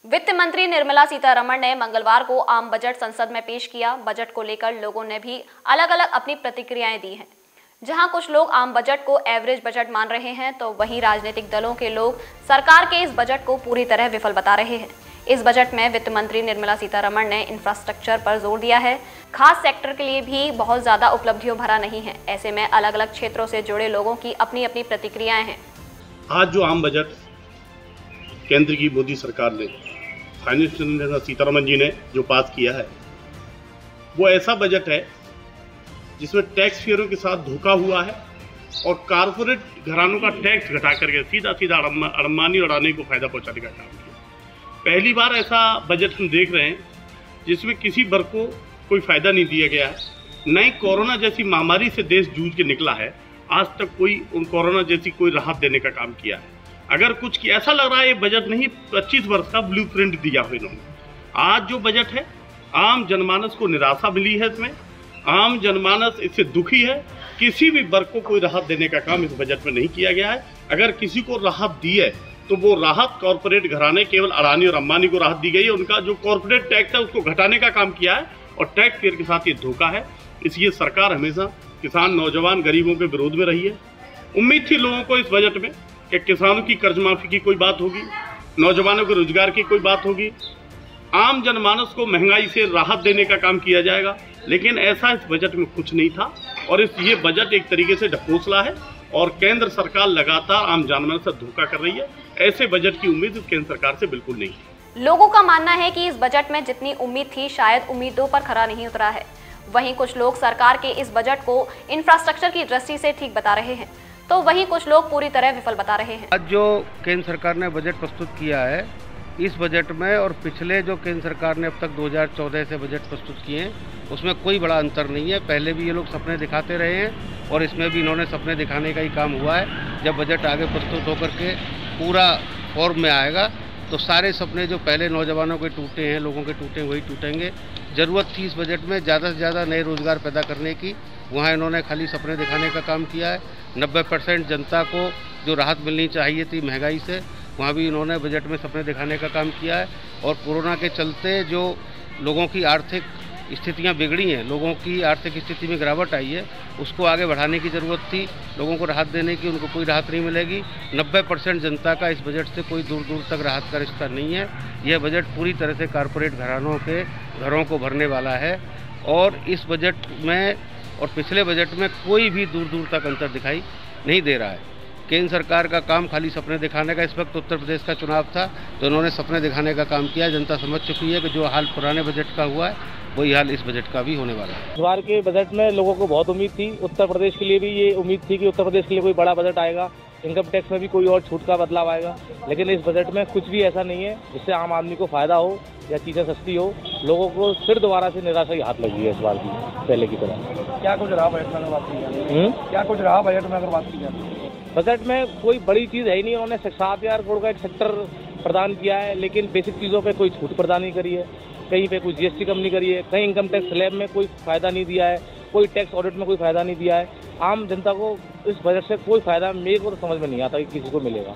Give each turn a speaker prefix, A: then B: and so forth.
A: वित्त मंत्री निर्मला सीतारमण ने मंगलवार को आम बजट संसद में पेश किया। बजट को लेकर लोगों ने भी अलग अलग अपनी प्रतिक्रियाएं दी हैं। जहां कुछ लोग आम बजट को एवरेज बजट मान रहे हैं, तो वहीं राजनीतिक दलों के लोग सरकार के इस बजट को पूरी तरह विफल बता रहे हैं। इस बजट में वित्त मंत्री निर्मला सीतारमण ने इंफ्रास्ट्रक्चर पर जोर दिया है। खास सेक्टर के लिए भी बहुत ज्यादा उपलब्धियों भरा नहीं है। ऐसे में अलग अलग क्षेत्रों से जुड़े लोगों की अपनी अपनी प्रतिक्रियाएं हैं।
B: आज जो आम बजट केंद्र की मोदी सरकार ने, फाइनेंस मिनिस्टर सीतारमण जी ने जो पास किया है, वो ऐसा बजट है जिसमें टैक्स पेयरों के साथ धोखा हुआ है और कारपोरेट घरानों का टैक्स घटा करके सीधा सीधा अडमानी और अडानी को फायदा पहुंचाने का काम किया। पहली बार ऐसा बजट हम देख रहे हैं जिसमें किसी वर्ग को कोई फायदा नहीं दिया गया है। न ही कोरोना जैसी महामारी से देश जूझ के निकला है, आज तक कोई उन कोरोना जैसी कोई राहत देने का काम किया है। अगर कुछ किया, ऐसा लग रहा है ये बजट नहीं 25 वर्ष का ब्लूप्रिंट दिया हुआ इन्होंने। आज जो बजट है, आम जनमानस को निराशा मिली है, इसमें आम जनमानस इससे दुखी है। किसी भी वर्ग को कोई राहत देने का काम इस बजट में नहीं किया गया है। अगर किसी को राहत दी है तो वो राहत कॉर्पोरेट घराने, केवल अडानी और अंबानी को राहत दी गई है। उनका जो कॉर्पोरेट टैक्स है उसको घटाने का काम किया है और टैक्स पेयर के साथ ये धोखा है। इसलिए सरकार हमेशा किसान, नौजवान, गरीबों के विरोध में रही है। उम्मीद थी लोगों को इस बजट में कि किसानों की कर्ज माफी की कोई बात होगी, नौजवानों के रोजगार की कोई बात होगी, आम जनमानस को महंगाई से राहत देने का काम किया जाएगा, लेकिन ऐसा इस बजट में कुछ नहीं था। और ये बजट एक तरीके से ढकोसला है और केंद्र सरकार लगातार आम जनमानस से धोखा कर रही है। ऐसे बजट की उम्मीद केंद्र सरकार से बिल्कुल नहीं है।
A: लोगों का मानना है कि इस बजट में जितनी उम्मीद थी, शायद उम्मीदों पर खरा नहीं उतरा है। वहीं कुछ लोग सरकार के इस बजट को इंफ्रास्ट्रक्चर की दृष्टि से ठीक बता रहे हैं, तो वहीं कुछ लोग पूरी तरह विफल बता रहे हैं।
C: आज जो केंद्र सरकार ने बजट प्रस्तुत किया है, इस बजट में और पिछले जो केंद्र सरकार ने अब तक 2014 से बजट प्रस्तुत किए हैं, उसमें कोई बड़ा अंतर नहीं है। पहले भी ये लोग सपने दिखाते रहे हैं और इसमें भी इन्होंने सपने दिखाने का ही काम हुआ है। जब बजट आगे प्रस्तुत होकर के पूरा फॉर्म में आएगा तो सारे सपने जो पहले नौजवानों के टूटे हैं, लोगों के टूटे, वही टूटेंगे। ज़रूरत थी इस बजट में ज़्यादा से ज़्यादा नए रोजगार पैदा करने की, वहाँ इन्होंने खाली सपने दिखाने का काम किया है। 90% जनता को जो राहत मिलनी चाहिए थी महंगाई से, वहाँ भी इन्होंने बजट में सपने दिखाने का काम किया है। और कोरोना के चलते जो लोगों की आर्थिक स्थितियाँ बिगड़ी हैं, लोगों की आर्थिक स्थिति में गिरावट आई है, उसको आगे बढ़ाने की ज़रूरत थी। लोगों को राहत देने की, उनको कोई राहत नहीं मिलेगी। 90% जनता का इस बजट से कोई दूर दूर तक राहत का रिश्ता नहीं है। यह बजट पूरी तरह से कारपोरेट घरानों के घरों को भरने वाला है और इस बजट में और पिछले बजट में कोई भी दूर दूर तक अंतर दिखाई नहीं दे रहा है। केंद्र सरकार का काम खाली सपने दिखाने का। इस वक्त उत्तर प्रदेश का चुनाव था तो उन्होंने सपने दिखाने का काम किया। जनता समझ चुकी है कि जो हाल पुराने बजट का हुआ है वही हाल इस बजट का भी होने वाला है।
D: इस बार के बजट में लोगों को बहुत उम्मीद थी। उत्तर प्रदेश के लिए भी ये उम्मीद थी कि उत्तर प्रदेश के लिए कोई बड़ा बजट आएगा, इनकम टैक्स में भी कोई और छूट का बदलाव आएगा, लेकिन इस बजट में कुछ भी ऐसा नहीं है जिससे आम आदमी को फायदा हो या चीज़ें सस्ती हो। लोगों को फिर दोबारा से निराशा की हाथ लगी है इस बार की, पहले की तरह।
E: क्या कुछ रहा बजट में अगर बात की जाए? क्या कुछ रहा बजट में अगर बात की जाए?
D: बजट में कोई बड़ी चीज़ है ही नहीं। उन्होंने 7,000 करोड़ का एक सेक्टर प्रदान किया है, लेकिन बेसिक चीज़ों पे कोई छूट प्रदान नहीं करी है। कहीं पे कोई जीएसटी कम नहीं करी है, कहीं इनकम टैक्स स्लैब में कोई फायदा नहीं दिया है, कोई टैक्स ऑडिट में कोई फायदा नहीं दिया है। आम जनता को इस बजट से कोई फायदा मेरे को तो समझ में नहीं आता कि किसी को मिलेगा।